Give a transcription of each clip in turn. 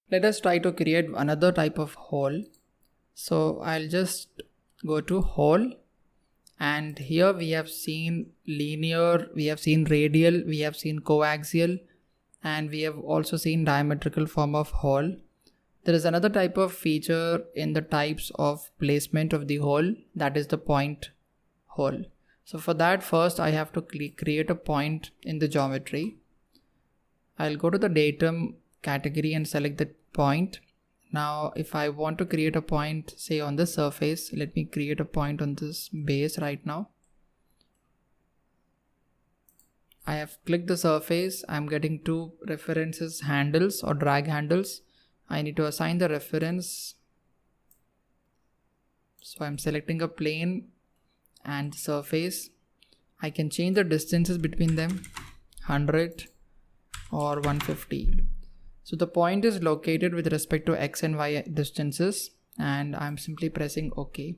Let us try to create another type of hole. So I'll just go to hole, and here we have seen linear, we have seen radial, we have seen coaxial, and we have also seen diametrical form of hole. There is another type of feature in the types of placement of the hole, that is the point hole. So for that, first I have to create a point in the geometry. I'll go to the datum category and select the point. Now if I want to create a point, say on the surface, let me create a point on this base right now. I have clicked the surface. I'm getting two references handles or drag handles. I need to assign the reference. So I'm selecting a plane and surface. I can change the distances between them, 100 or 150. So the point is located with respect to x and y distances, and I'm simply pressing OK.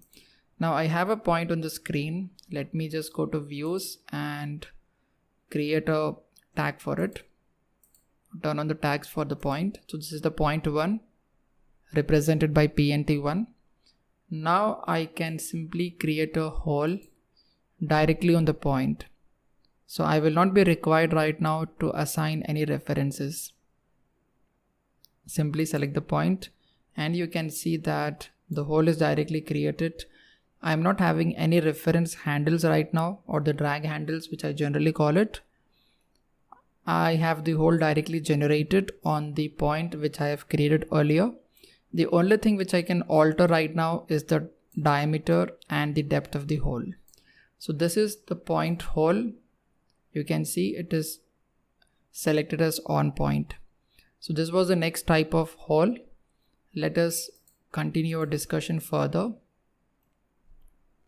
Now I have a point on the screen. Let me just go to views and create a tag for it. Turn on the tags for the point. So this is the point 1 represented by pnt1. Now I can simply create a hole directly on the point. So I will not be required right now to assign any references. Simply select the point and you can see that the hole is directly created. I am not having any reference handles right now, or the drag handles which I generally call it. I have the hole directly generated on the point which I have created earlier. The only thing which I can alter right now is the diameter and the depth of the hole. So this is the point hole. You can see it is selected as on point. So this was the next type of hole. Let us continue our discussion further.